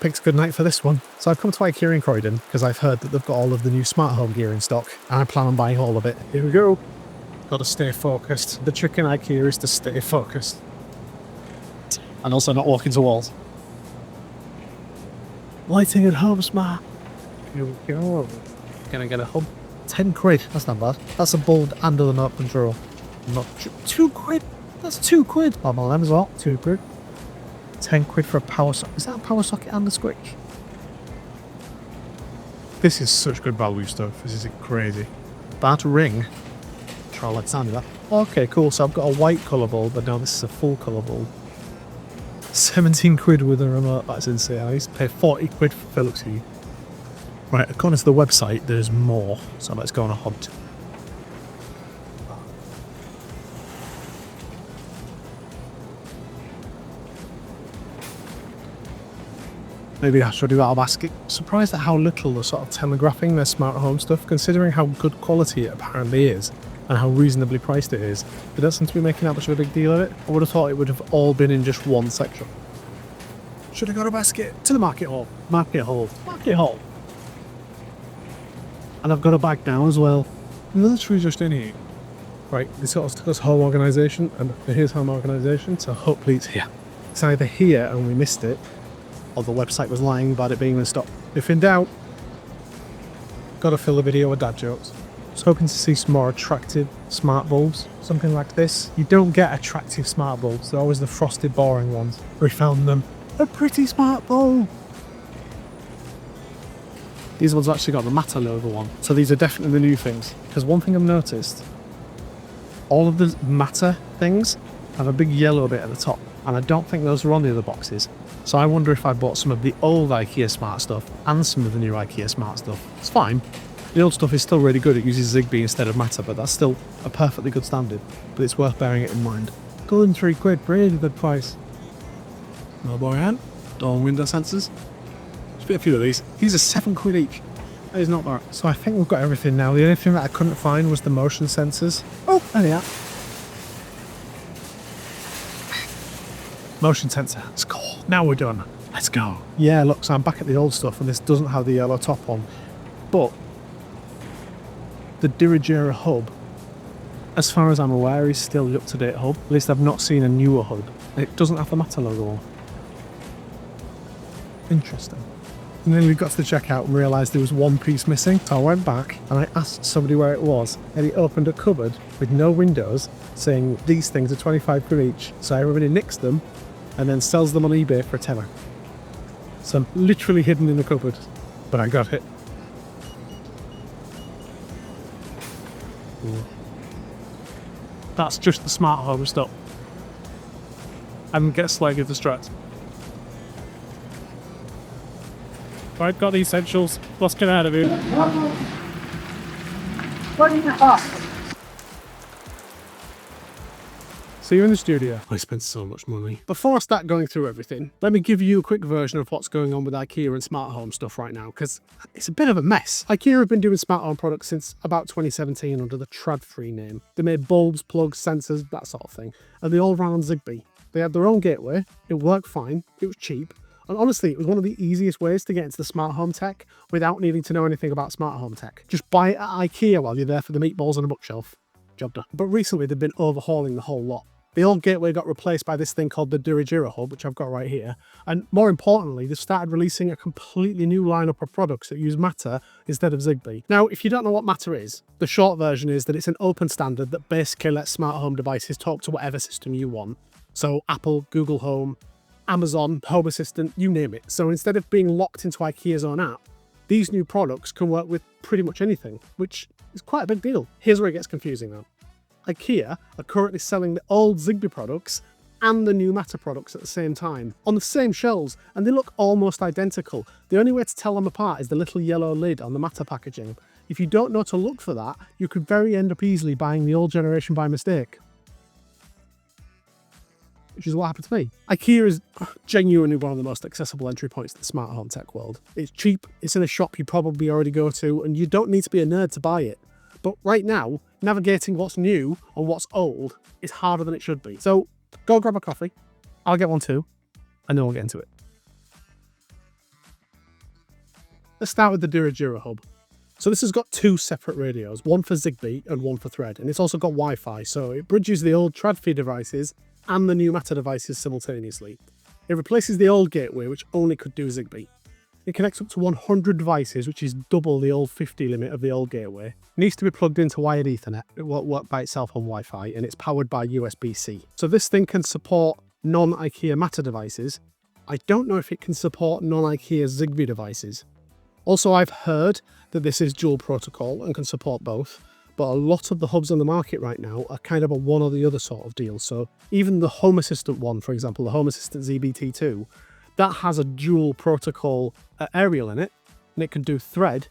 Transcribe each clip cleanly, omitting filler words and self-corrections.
Picked a good night for this one. So I've come to IKEA in Croydon because I've heard that they've got all of the new smart home gear in stock and I plan on buying all of it. Here we go. Got to stay focused. The trick in IKEA is to stay focused. And also not walk into walls. Lighting at home smart. Here we go. Gonna get a hub. 10 quid. That's not bad. That's a bulb and a remote control. Not 2 quid. That's 2 quid. Bottom of them as well. 2 quid. 10 quid for a power socket. Is that a power socket and a switch? This is such good value stuff. This is crazy. Bad ring. Try like sound of that. Okay, cool. So I've got a white colour bulb, but now this is a full colour bulb. 17 quid with a remote. That's insane. I used to pay 40 quid for Philips Hue. Right, according to the website, there's more. So let's go on a hunt. Maybe I should do out of basket. Surprised at how little they're sort of telegraphing their smart home stuff, considering how good quality it apparently is and how reasonably priced it is. They don't seem to be making that much of a big deal of it. I would have thought it would have all been in just one section. Should have got a basket to the market hall. Market hall. Market hall. And I've got a bag now as well. Literally just in here. Right, this sort of took us home organisation, and here's home organisation, so hopefully it's here. It's either here and we missed it, or the website was lying about it being in stock. If in doubt, gotta fill the video with dad jokes. I was hoping to see some more attractive smart bulbs, something like this. You don't get attractive smart bulbs, they're always the frosted boring ones. We found them. A pretty smart bulb! These ones actually got the Matter logo on, so these are definitely the new things. Because one thing I've noticed, all of the Matter things have a big yellow bit at the top, and I don't think those are on the other boxes. So I wonder if I bought some of the old IKEA smart stuff and some of the new IKEA smart stuff. It's fine. The old stuff is still really good. It uses Zigbee instead of Matter, but that's still a perfectly good standard. But it's worth bearing it in mind. Good and 3 quid, really good price. No boy hand. Door and window sensors. Just a few of these. These are 7 quid each. That is not bad. So I think we've got everything now. The only thing that I couldn't find was the motion sensors. Oh, there they are. Motion sensor. Let's go. Now we're done. Let's go. Yeah, look, so I'm back at the old stuff and this doesn't have the yellow top on. But the Dirigera Hub, as far as I'm aware, is still the up-to-date hub. At least I've not seen a newer hub. It doesn't have the Matter logo on. Interesting. And then we got to the checkout and realised there was one piece missing. So I went back and I asked somebody where it was, and he opened a cupboard with no windows saying these things are 25 quid each. So everybody nicks them and then sells them on eBay for a tenner. So I'm literally hidden in the cupboard, but I got it. Ooh. That's just the smart home stuff. And get slag of the strats. Right, got the essentials. Let's get out of here. See you in the studio. I spent so much money. Before I start going through everything, let me give you a quick version of what's going on with IKEA and smart home stuff right now, because it's a bit of a mess. IKEA have been doing smart home products since about 2017 under the Trad-free name. They made bulbs, plugs, sensors, that sort of thing, and they all ran on Zigbee. They had their own gateway, it worked fine, it was cheap, and honestly, it was one of the easiest ways to get into the smart home tech without needing to know anything about smart home tech. Just buy it at IKEA while you're there for the meatballs on a bookshelf. Job done. But recently they've been overhauling the whole lot. The old gateway got replaced by this thing called the Dirigera Hub, which I've got right here. And more importantly, they've started releasing a completely new lineup of products that use Matter instead of Zigbee. Now, if you don't know what Matter is, the short version is that it's an open standard that basically lets smart home devices talk to whatever system you want. So Apple, Google Home, Amazon, Home Assistant, you name it. So instead of being locked into IKEA's own app, these new products can work with pretty much anything, which is quite a big deal. Here's where it gets confusing though. IKEA are currently selling the old Zigbee products and the new Matter products at the same time, on the same shelves, and they look almost identical. The only way to tell them apart is the little yellow lid on the Matter packaging. If you don't know to look for that, you could very end up easily buying the old generation by mistake. Which is what happened to me. IKEA is genuinely one of the most accessible entry points to the smart home tech world. It's cheap, it's in a shop you probably already go to, and you don't need to be a nerd to buy it. But right now, navigating what's new and what's old is harder than it should be. So go grab a coffee, I'll get one too, and then we'll get into it. Let's start with the Dirigera Hub. So this has got two separate radios, one for Zigbee and one for Thread, and it's also got Wi-Fi, so it bridges the old TradFi devices and the new Matter devices simultaneously. It replaces the old gateway, which only could do Zigbee. It connects up to 100 devices, which is double the old 50 limit of the old gateway. It needs to be plugged into wired Ethernet. It won't work by itself on Wi-Fi, and it's powered by USB-C. So this thing can support non-IKEA Matter devices. I don't know if it can support non-IKEA Zigbee devices. Also, I've heard that this is dual protocol and can support both, but a lot of the hubs on the market right now are kind of a one or the other sort of deal. So even the Home Assistant one, for example, the Home Assistant ZBT2, that has a dual protocol aerial in it, and it can do Thread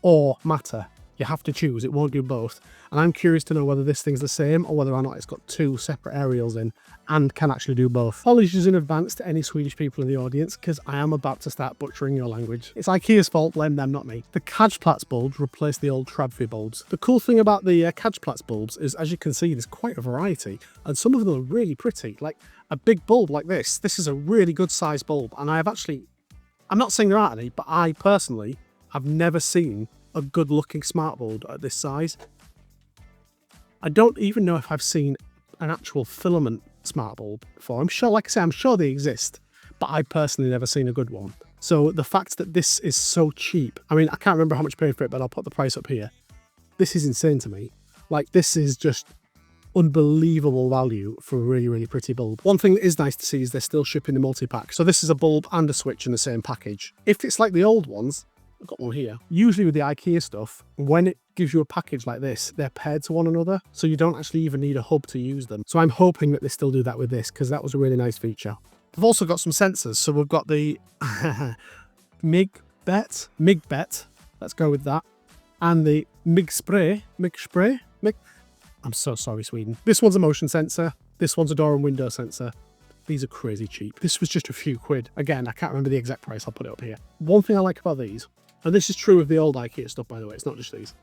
or Matter. You have to choose, it won't do both. And I'm curious to know whether this thing's the same or whether or not it's got two separate aerials in and can actually do both. Apologies in advance to any Swedish people in the audience, because I am about to start butchering your language. It's IKEA's fault, blame them, not me. The Kajplats bulbs replace the old TradFi bulbs. The cool thing about the Kajplats bulbs is, as you can see, there's quite a variety, and some of them are really pretty. Like a big bulb like this. This is a really good sized bulb, and I'm not saying there aren't any, but I personally have never seen a good looking smart bulb at this size. I don't even know if I've seen an actual filament smart bulb before. I'm sure, like I say, I'm sure they exist, but I personally never seen a good one. So the fact that this is so cheap, I mean, I can't remember how much I paid for it, but I'll put the price up here. This is insane to me. Like, this is just unbelievable value for a really, really pretty bulb. One thing that is nice to see is they're still shipping the multi-pack. So this is a bulb and a switch in the same package. If it's like the old ones, I've got one here. Usually with the IKEA stuff, when it gives you a package like this, they're paired to one another, so you don't actually even need a hub to use them. So I'm hoping that they still do that with this, because that was a really nice feature. They've also got some sensors. So we've got the Myggbett, let's go with that, and the Myggspray. I'm so sorry, Sweden. This one's a motion sensor. This one's a door and window sensor. These are crazy cheap. This was just a few quid. Again, I can't remember the exact price. I'll put it up here. One thing I like about these, and this is true of the old IKEA stuff, by the way, it's not just these.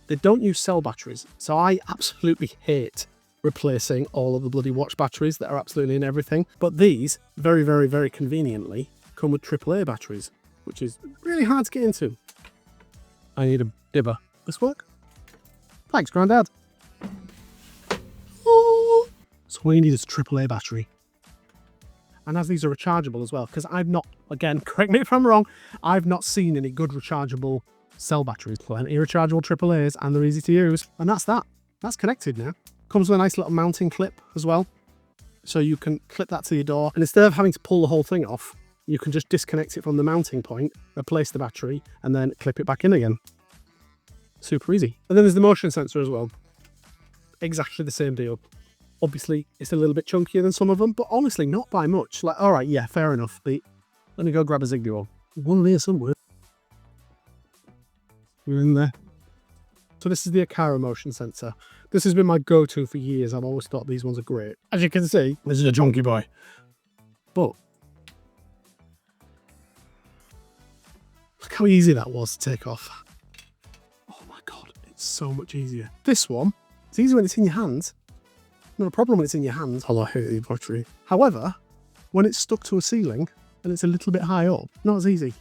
They don't use cell batteries. So I absolutely hate replacing all of the bloody watch batteries that are absolutely in everything. But these, very, very, very conveniently, come with AAA batteries, which is really hard to get into. I need a dibber. This work? Thanks, Grandad. Oh. So what you need is a AAA battery. And as these are rechargeable as well, because I've not, again, correct me if I'm wrong, I've not seen any good rechargeable cell batteries. Plenty of rechargeable AAAs, and they're easy to use. And that's that. That's connected now. Comes with a nice little mounting clip as well. So you can clip that to your door. And instead of having to pull the whole thing off, you can just disconnect it from the mounting point, replace the battery, and then clip it back in again. Super easy. And then there's the motion sensor as well. Exactly the same deal. Obviously, it's a little bit chunkier than some of them, but honestly, not by much. Like, all right, yeah, fair enough. Let me go grab a Zigbee one. One there somewhere. We're in there. So this is the IKEA motion sensor. This has been my go-to for years. I've always thought these ones are great. As you can see, this is a chunky boy. But look how easy that was to take off. Oh my God, it's so much easier. This one, it's easy when it's in your hands. Not a problem when it's in your hands. Although I hate the battery. However, when it's stuck to a ceiling and it's a little bit high up, not as easy.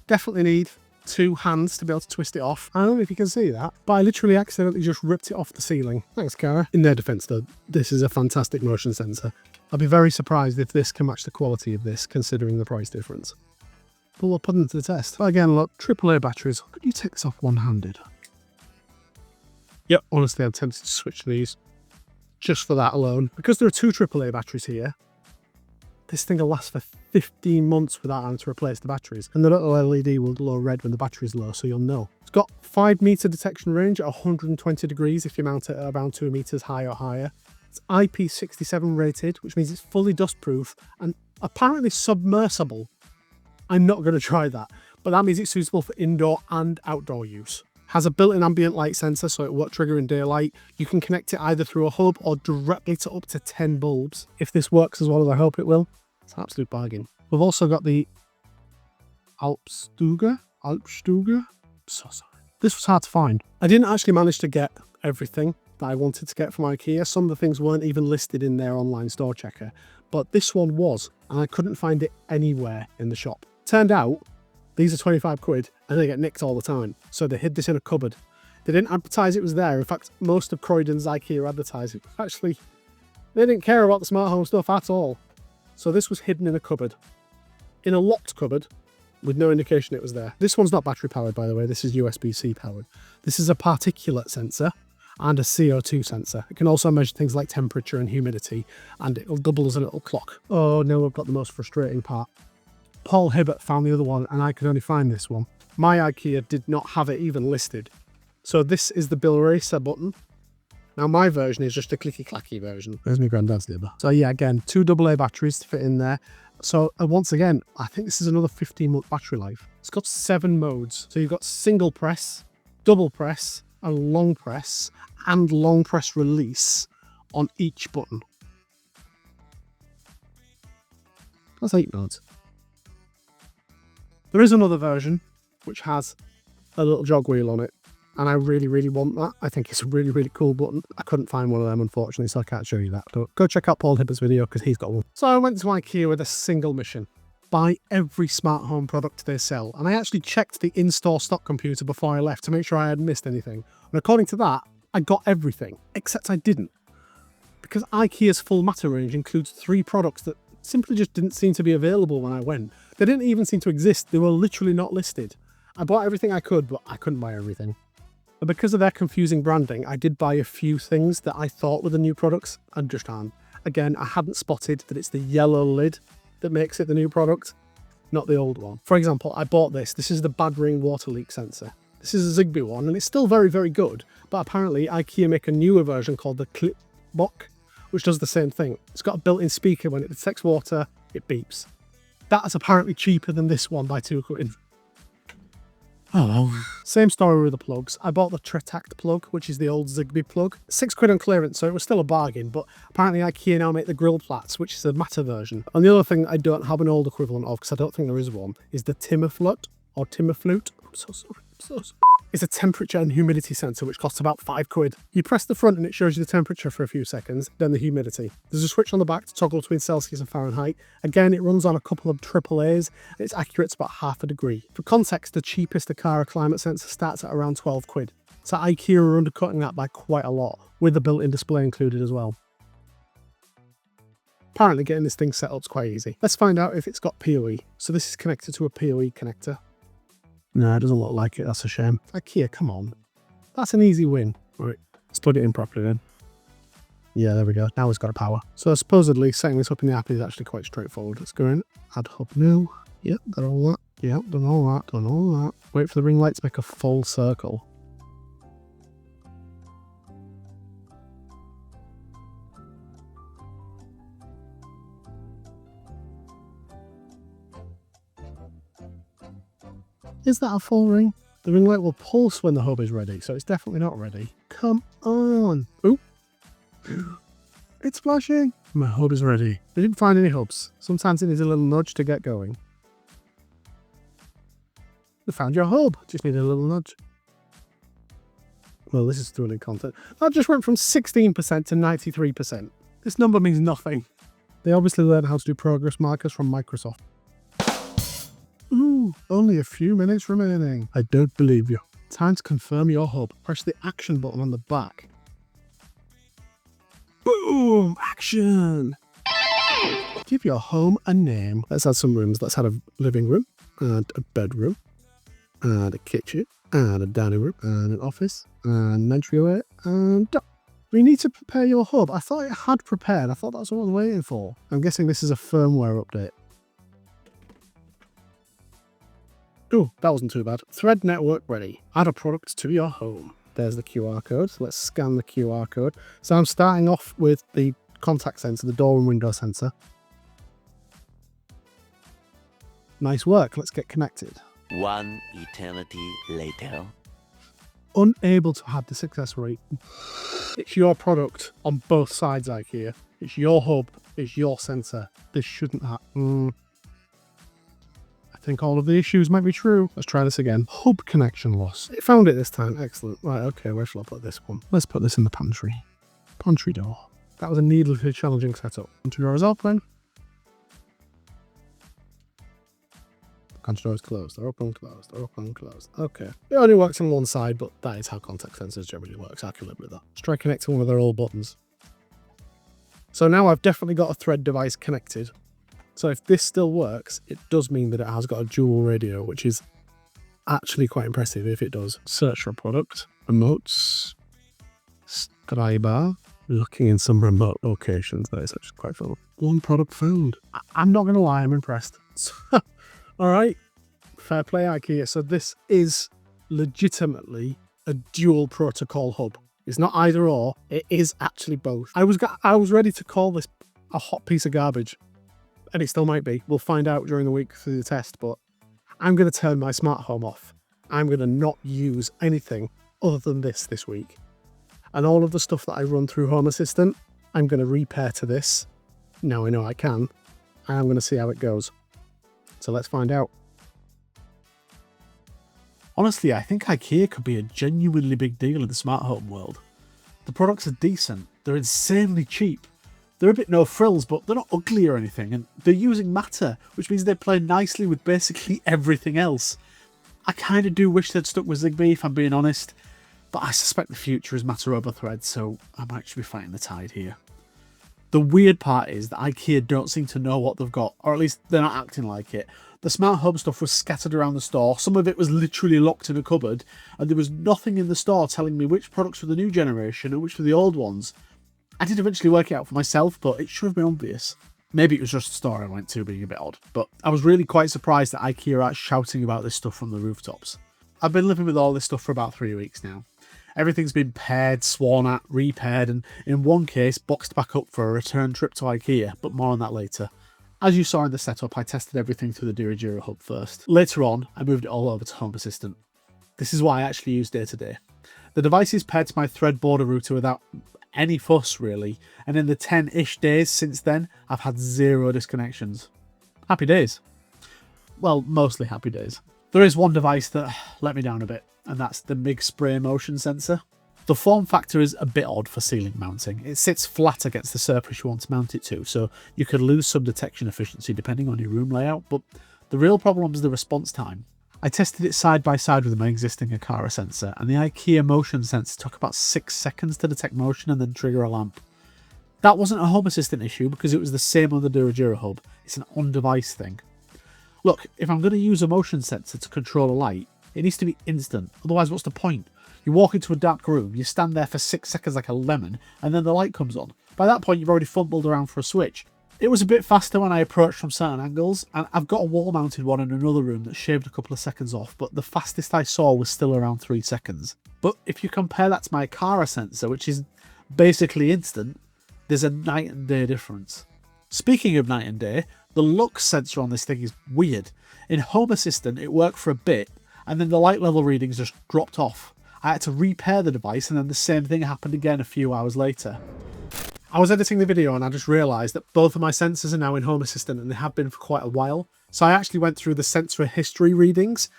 Definitely need two hands to be able to twist it off. I don't know if you can see that, but I literally accidentally just ripped it off the ceiling. Thanks, Cara. In their defense though, this is a fantastic motion sensor. I'll be very surprised if this can match the quality of this, considering the price difference. But we'll put them to the test. But again, look, AAA batteries. Could you take this off one-handed? Yep, honestly, I'm tempted to switch these. Just for that alone. Because there are two AAA batteries here, this thing will last for 15 months without having to replace the batteries. And the little LED will glow red when the battery's low, so you'll know. It's got 5 meter detection range at 120 degrees if you mount it at around 2 meters high or higher. It's IP67 rated, which means it's fully dustproof and apparently submersible. I'm not going to try that, but that means it's suitable for indoor and outdoor use. Has a built-in ambient light sensor, so it won't trigger in daylight. You can connect it either through a hub or directly to up to 10 bulbs. If this works as well as I hope it will, it's an absolute bargain. We've also got the Alpstuga. So sorry. This was hard to find. I didn't actually manage to get everything that I wanted to get from IKEA. Some of the things weren't even listed in their online store checker, but this one was, and I couldn't find it anywhere in the shop. Turned out, These are 25 quid and they get nicked all the time. So they hid this in a cupboard. They didn't advertise it was there. In fact, most of Croydon's IKEA advertising, actually, they didn't care about the smart home stuff at all. So this was hidden in a cupboard. In a locked cupboard with no indication it was there. This one's not battery powered, by the way. This is USB-C powered. This is a particulate sensor and a CO2 sensor. It can also measure things like temperature and humidity, and it'll double as a little clock. Oh no, I've got the most frustrating part. Paul Hibbert found the other one and I could only find this one. My IKEA did not have it even listed. So this is the Bilresa button. Now my version is just a clicky-clacky version. There's my granddad's neighbour. So yeah, again, 2 AA batteries to fit in there. So once again, I think this is another 15-month battery life. It's got 7 modes. So you've got single press, double press, and long press release on each button. That's 8 modes. There is another version which has a little jog wheel on it, and I really, really want that. I think it's a really, really cool button. I couldn't find one of them, unfortunately, so I can't show you that. But go check out Paul Hibbert's video because he's got one. So I went to IKEA with a single mission. Buy every smart home product they sell. And I actually checked the in-store stock computer before I left to make sure I hadn't missed anything. And according to that, I got everything, except I didn't. Because IKEA's full matter range includes 3 products that simply just didn't seem to be available when I went. They didn't even seem to exist. They were literally not listed. I bought everything I could, but I couldn't buy everything. But because of their confusing branding, I did buy a few things that I thought were the new products and just aren't. Again, I hadn't spotted that it's the yellow lid that makes it the new product, not the old one. For example, I bought this. This is the bad ring water leak sensor. This is a Zigbee one, and it's still very, very good. But apparently, IKEA make a newer version called the Clipbock, which does the same thing. It's got a built-in speaker. When it detects water, it beeps. That is apparently cheaper than this one by 2 quid. Oh well. Same story with the plugs. I bought the Tretakt plug, which is the old Zigbee plug. 6 quid on clearance, so it was still a bargain, but apparently IKEA now make the grill plats, which is a matter version. And the other thing I don't have an old equivalent of, because I don't think there is one, is the Timmerflute, or Timmerflute. I'm so sorry. It's a temperature and humidity sensor which costs about 5 quid. You press the front and it shows you the temperature for a few seconds, then the humidity. There's a switch on the back to toggle between Celsius and Fahrenheit. Again, it runs on a couple of AAAs. It's accurate to about half a degree. For context, the cheapest IKEA climate sensor starts at around 12 quid. So IKEA are undercutting that by quite a lot, with the built-in display included as well. Apparently getting this thing set up is quite easy. Let's find out if it's got PoE. So this is connected to a PoE connector. No, it doesn't look like it. That's a shame. IKEA, come on. That's an easy win. All right, let's put it in properly then. Yeah, there we go. Now it's got a power. So supposedly setting this up in the app is actually quite straightforward. Let's go in, add hub now. Yep, done all that. Yep, done all that. Done all that. Wait for the ring light to make a full circle. Is that a full ring? The ring light will pulse when the hub is ready, so it's definitely not ready. Come on. Oh, it's flashing. My hub is ready. I didn't find any hubs. Sometimes it needs a little nudge to get going. I found your hub. Just need a little nudge. Well, this is thrilling content. That just went from 16% to 93%. This number means nothing. They obviously learned how to do progress markers from Microsoft. Ooh, only a few minutes remaining. I don't believe you. Time to confirm your hub. Press the action button on the back. Boom! Action! Give your home a name. Let's add some rooms. Let's add a living room, and a bedroom, and a kitchen, and a dining room, and an office, and an entryway, and done. We need to prepare your hub. I thought it had prepared. I thought that's what I was waiting for. I'm guessing this is a firmware update. Oh, that wasn't too bad. Thread network ready. Add a product to your home. There's the QR code. So let's scan the QR code. So I'm starting off with the contact sensor, the door and window sensor. Nice work. Let's get connected. One eternity later. Unable to have the success rate. It's your product on both sides, IKEA. It's your hub. It's your sensor. This shouldn't happen. I think all of the issues might be true. Let's try this again. Hub connection loss. It found it this time. Excellent. Right, okay, where shall I put this one? Let's put this in the pantry. Pantry door. That was a needlessly challenging setup. Pantry door is open. Control is closed, or open, closed, or open, closed. Okay. It only works on one side, but that is how contact sensors generally work. I can live with that. Let's try connecting one of their old buttons. So now I've definitely got a Thread device connected. So if this still works, it does mean that it has got a dual radio, which is actually quite impressive if it does. Search for a product, remotes, Striber. Looking in some remote locations, that is actually quite fun. One product found. I'm not going to lie, I'm impressed. All right, fair play IKEA. So this is legitimately a dual protocol hub. It's not either or, it is actually both. I was ready to call this a hot piece of garbage, and it still might be. We'll find out during the week through the test, but I'm going to turn my smart home off. I'm going to not use anything other than this week. And all of the stuff that I run through Home Assistant, I'm going to repair to this. Now I know I can, and I'm going to see how it goes. So let's find out. Honestly, I think IKEA could be a genuinely big deal in the smart home world. The products are decent, they're insanely cheap. They're a bit no frills, but they're not ugly or anything, and they're using matter, which means they play nicely with basically everything else. I kind of do wish they'd stuck with Zigbee, if I'm being honest, but I suspect the future is matter over thread, so I might actually be fighting the tide here. The weird part is that IKEA don't seem to know what they've got, or at least they're not acting like it. The smart home stuff was scattered around the store, some of it was literally locked in a cupboard, and there was nothing in the store telling me which products were the new generation and which were the old ones. I did eventually work it out for myself, but it should have been obvious. Maybe it was just the store I went to being a bit odd, but I was really quite surprised that IKEA are out shouting about this stuff from the rooftops. I've been living with all this stuff for about 3 weeks now. Everything's been paired, sworn at, repaired, and in one case boxed back up for a return trip to IKEA, but more on that later. As you saw in the setup, I tested everything through the Dirigera Hub first. Later on, I moved it all over to Home Assistant. This is what I actually use day to day. The device is paired to my Thread border router without any fuss really, and in the 10-ish days since then, I've had 0 disconnections. Happy days. Well, mostly happy days. There is one device that let me down a bit, and that's the Myggspray motion sensor. The form factor is a bit odd for ceiling mounting. It sits flat against the surface you want to mount it to, so you could lose some detection efficiency depending on your room layout, but the real problem is the response time. I tested it side by side with my existing IKEA sensor, and the IKEA motion sensor took about 6 seconds to detect motion and then trigger a lamp. That wasn't a Home Assistant issue because it was the same on the Dirigera Hub. It's an on-device thing. Look, if I'm going to use a motion sensor to control a light, it needs to be instant, otherwise what's the point? You walk into a dark room, you stand there for 6 seconds like a lemon, and then the light comes on. By that point, you've already fumbled around for a switch. It was a bit faster when I approached from certain angles, and I've got a wall-mounted one in another room that shaved a couple of seconds off, but the fastest I saw was still around 3 seconds. But if you compare that to my IKEA sensor, which is basically instant, there's a night and day difference. Speaking of night and day, the lux sensor on this thing is weird. In Home Assistant, it worked for a bit, and then the light level readings just dropped off. I had to repair the device, and then the same thing happened again a few hours later. I was editing the video and I just realised that both of my sensors are now in Home Assistant, and they have been for quite a while. So I actually went through the sensor history readings.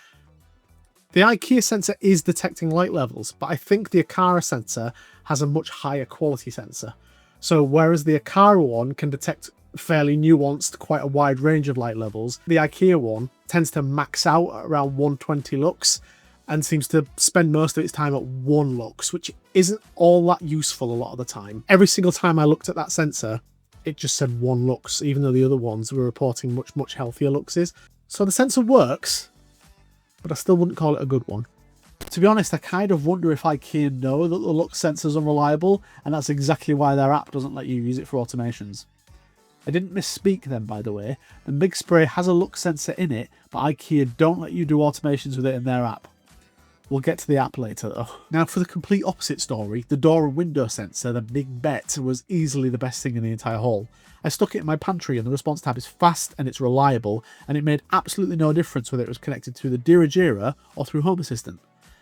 The IKEA sensor is detecting light levels, but I think the IKEA sensor has a much higher quality sensor. So whereas the IKEA one can detect fairly nuanced, quite a wide range of light levels, the IKEA one tends to max out at around 120 lux and seems to spend most of its time at 1 lux, which isn't all that useful a lot of the time. Every single time I looked at that sensor, it just said 1 lux, even though the other ones were reporting much healthier luxes. So the sensor works, but I still wouldn't call it a good one. To be honest, I kind of wonder if IKEA know that the lux sensor is unreliable, and that's exactly why their app doesn't let you use it for automations. I didn't misspeak then, by the way. The Myggspray has a lux sensor in it, but IKEA don't let you do automations with it in their app. We'll get to the app later though. Now for the complete opposite story, the door and window sensor, the Myggbett, was easily the best thing in the entire haul. I stuck it in my pantry and the response time is fast and it's reliable, and it made absolutely no difference whether it was connected through the Dirigera or through Home Assistant.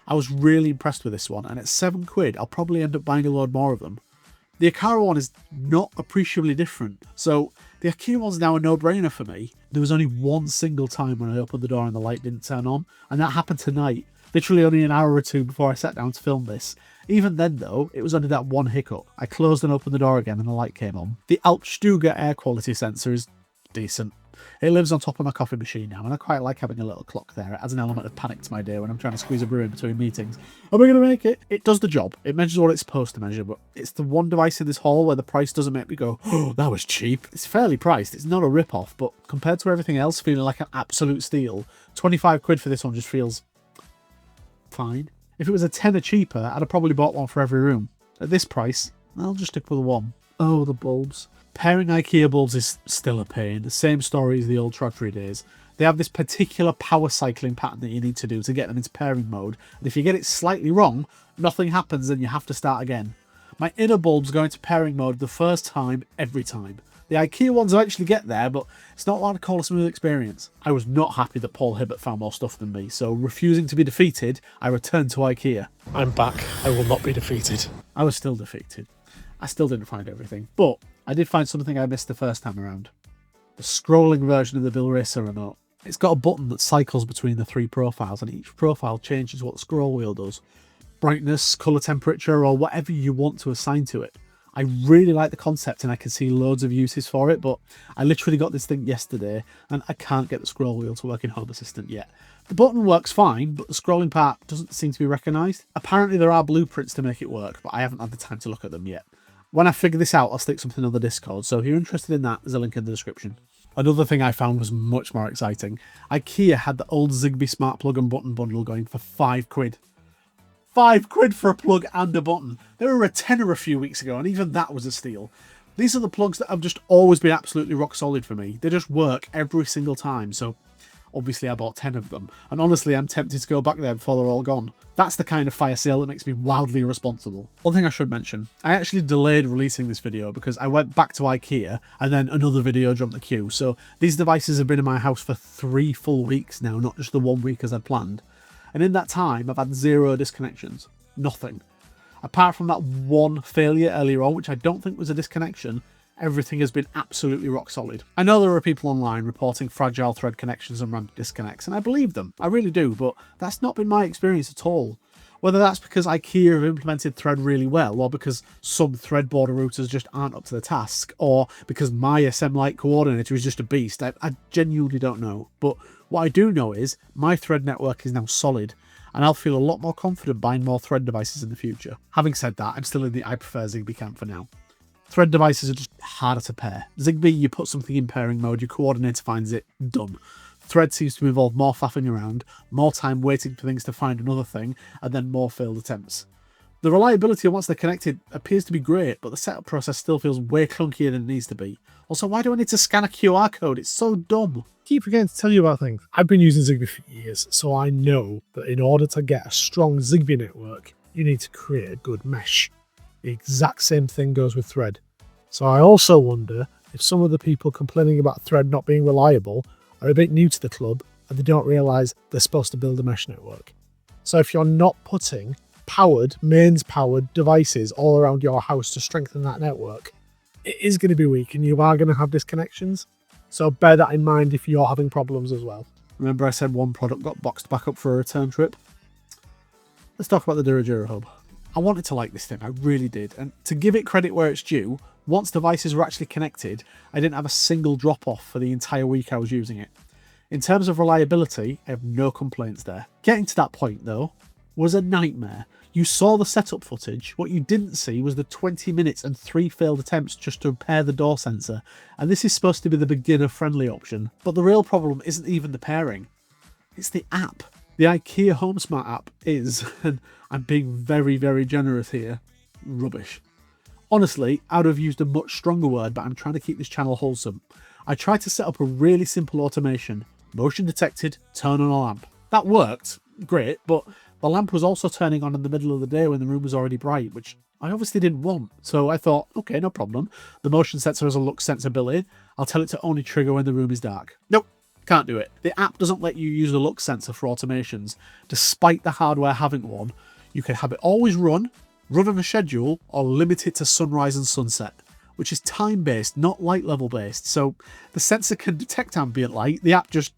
I was really impressed with this one, and at £7 I'll probably end up buying a load more of them. The IKEA one is not appreciably different, so the IKEA one's now a no-brainer for me. There was only one single time when I opened the door and the light didn't turn on, and that happened tonight. Literally only an hour or two before I sat down to film this. Even then though, it was only that one hiccup. I closed and opened the door again and the light came on. The Alpstuga air quality sensor is decent. It lives on top of my coffee machine now, and I quite like having a little clock there. It adds an element of panic to my day when I'm trying to squeeze a brew in between meetings. Are we going to make it? It does the job. It measures what it's supposed to measure, but it's the one device in this haul where the price doesn't make me go, oh, that was cheap. It's fairly priced. It's not a rip-off, but compared to everything else feeling like an absolute steal, 25 quid for this one just feels fine. If it was a tenner cheaper, I'd have probably bought one for every room. At this price, I'll just stick with one. Oh, the bulbs. Pairing IKEA bulbs is still a pain. The same story as the old Trodfree days. They have this particular power cycling pattern that you need to do to get them into pairing mode, and if you get it slightly wrong, nothing happens and you have to start again. My inner bulbs go into pairing mode the first time, every time. The IKEA ones eventually get there, but it's not what I'd call a smooth experience. I was not happy that Paul Hibbert found more stuff than me, so refusing to be defeated, I returned to IKEA. I'm back. I will not be defeated. I was still defeated. I still didn't find everything, but I did find something I missed the first time around. The scrolling version of the Bilresa remote. It's got a button that cycles between the 3 profiles, and each profile changes what the scroll wheel does. Brightness, colour temperature, or whatever you want to assign to it. I really like the concept and I can see loads of uses for it, but I literally got this thing yesterday and I can't get the scroll wheel to work in Home Assistant yet. The button works fine, but the scrolling part doesn't seem to be recognised. Apparently there are blueprints to make it work, but I haven't had the time to look at them yet. When I figure this out, I'll stick something on the Discord, so if you're interested in that, there's a link in the description. Another thing I found was much more exciting. IKEA had the old Zigbee smart plug and button bundle going for 5 quid. 5 quid for a plug and a button. They were a tenner a few weeks ago, and even that was a steal. These are the plugs that have just always been absolutely rock solid for me. They just work every single time, so obviously I bought 10 of them. And honestly, I'm tempted to go back there before they're all gone. That's the kind of fire sale that makes me wildly irresponsible. One thing I should mention, I actually delayed releasing this video because I went back to IKEA and then another video jumped the queue. So these devices have been in my house for 3 full weeks now, not just the 1 week as I'd planned. And in that time, I've had 0 disconnections. Nothing. Apart from that one failure earlier on, which I don't think was a disconnection, everything has been absolutely rock solid. I know there are people online reporting fragile thread connections and random disconnects, and I believe them. I really do, but that's not been my experience at all. Whether that's because IKEA have implemented thread really well, or because some thread border routers just aren't up to the task, or because my SM Lite coordinator is just a beast, I genuinely don't know. But what I do know is my thread network is now solid, and I'll feel a lot more confident buying more thread devices in the future. Having said that, I'm still in the I prefer Zigbee camp for now. Thread devices are just harder to pair. Zigbee, you put something in pairing mode, your coordinator finds it, done. Thread seems to involve more faffing around, more time waiting for things to find another thing, and then more failed attempts. The reliability once they're connected appears to be great, but the setup process still feels way clunkier than it needs to be. Also, why do I need to scan a QR code? It's so dumb. Keep forgetting to tell you about things. I've been using Zigbee for years, so I know that in order to get a strong Zigbee network, you need to create a good mesh. The exact same thing goes with Thread. So I also wonder if some of the people complaining about Thread not being reliable are a bit new to the club and they don't realise they're supposed to build a mesh network. So if you're not putting mains powered devices all around your house to strengthen that network, it is going to be weak and you are going to have disconnections. So bear that in mind if you're having problems as well. Remember I said one product got boxed back up for a return trip? Let's talk about the Dirigera Hub. I wanted to like this thing, I really did, and to give it credit where it's due, once devices were actually connected, I didn't have a single drop off for the entire week I was using it. In terms of reliability, I have no complaints there. Getting to that point though, was a nightmare. You saw the setup footage, what you didn't see was the 20 minutes and 3 failed attempts just to repair the door sensor, and this is supposed to be the beginner friendly option. But the real problem isn't even the pairing, it's the app. The IKEA HomeSmart app is, and I'm being very, very generous here, rubbish. Honestly, I would have used a much stronger word, but I'm trying to keep this channel wholesome. I tried to set up a really simple automation. Motion detected, turn on a lamp. That worked, great, but the lamp was also turning on in the middle of the day when the room was already bright, which I obviously didn't want. So I thought, okay, no problem. The motion sensor has a lux sensor built in. I'll tell it to only trigger when the room is dark. Nope. Can't do it. The app doesn't let you use a lux sensor for automations. Despite the hardware having one, you can have it always run on a schedule, or limit it to sunrise and sunset, which is time-based, not light level based. So the sensor can detect ambient light, the app just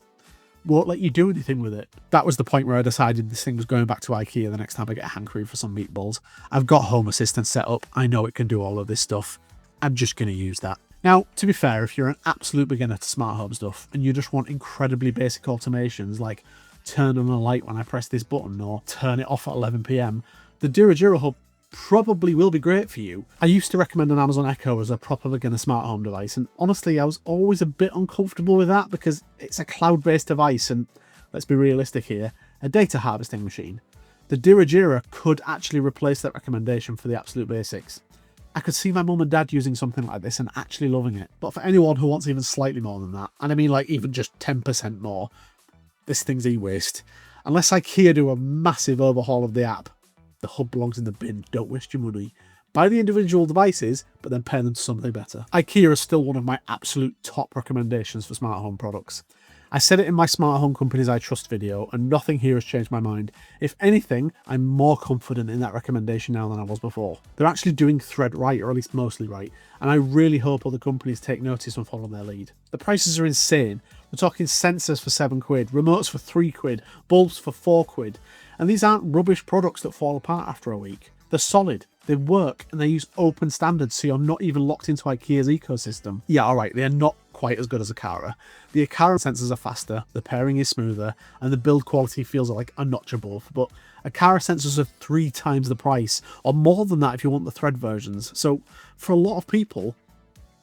won't let you do anything with it. That was the point where I decided this thing was going back to IKEA the next time I get a hankering for some meatballs. I've got Home Assistant set up, I know it can do all of this stuff. I'm just going to use that. Now, to be fair, if you're an absolute beginner to smart home stuff and you just want incredibly basic automations like turn on a light when I press this button or turn it off at 11 PM, the Dirigera Hub probably will be great for you. I used to recommend an Amazon Echo as a proper beginner smart home device, and honestly I was always a bit uncomfortable with that because it's a cloud-based device and, let's be realistic here, a data harvesting machine. The Dirigera could actually replace that recommendation for the absolute basics. I could see my mum and dad using something like this and actually loving it. But for anyone who wants even slightly more than that, and I mean like even just 10% more, this thing's e-waste. Unless IKEA do a massive overhaul of the app, the hub belongs in the bin. Don't waste your money. Buy the individual devices, but then pair them to something better. IKEA is still one of my absolute top recommendations for smart home products. I said it in my Smart Home Companies I Trust video, and nothing here has changed my mind. If anything, I'm more confident in that recommendation now than I was before. They're actually doing thread right, or at least mostly right, and I really hope other companies take notice and follow their lead. The prices are insane. We're talking sensors for £7, remotes for £3, bulbs for £4, and these aren't rubbish products that fall apart after a week. They're solid, they work, and they use open standards, so you're not even locked into IKEA's ecosystem. Yeah, alright, they're not quite as good as Aqara. The Aqara sensors are faster, the pairing is smoother, and the build quality feels like a notch above, but Aqara sensors are 3 times the price, or more than that if you want the thread versions. So for a lot of people,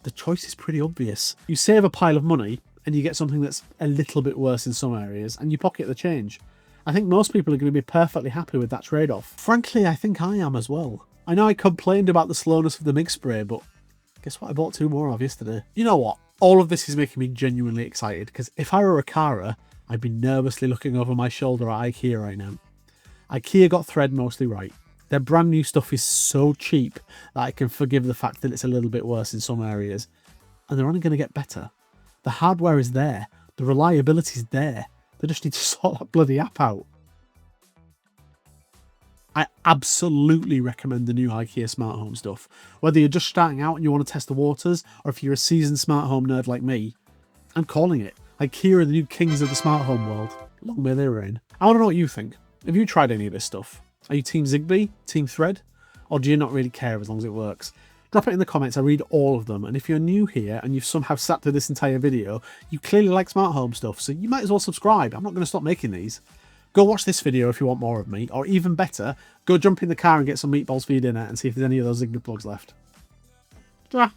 the choice is pretty obvious. You save a pile of money, and you get something that's a little bit worse in some areas, and you pocket the change. I think most people are going to be perfectly happy with that trade-off. Frankly, I think I am as well. I know I complained about the slowness of the Myggspray, but guess what I bought 2 more of yesterday? You know what? All of this is making me genuinely excited, because if I were Aqara, I'd be nervously looking over my shoulder at IKEA right now. IKEA got thread mostly right. Their brand new stuff is so cheap that I can forgive the fact that it's a little bit worse in some areas. And they're only going to get better. The hardware is there. The reliability is there. They just need to sort that bloody app out. I absolutely recommend the new IKEA smart home stuff. Whether you're just starting out and you want to test the waters, or if you're a seasoned smart home nerd like me, I'm calling it. IKEA are the new kings of the smart home world. Long may they reign. I want to know what you think. Have you tried any of this stuff? Are you team Zigbee? Team Thread? Or do you not really care as long as it works? Drop it in the comments, I read all of them, and if you're new here and you've somehow sat through this entire video, you clearly like smart home stuff, so you might as well subscribe. I'm not going to stop making these. Go watch this video if you want more of me, or even better, go jump in the car and get some meatballs for your dinner and see if there's any of those Zigbee plugs left. Ta.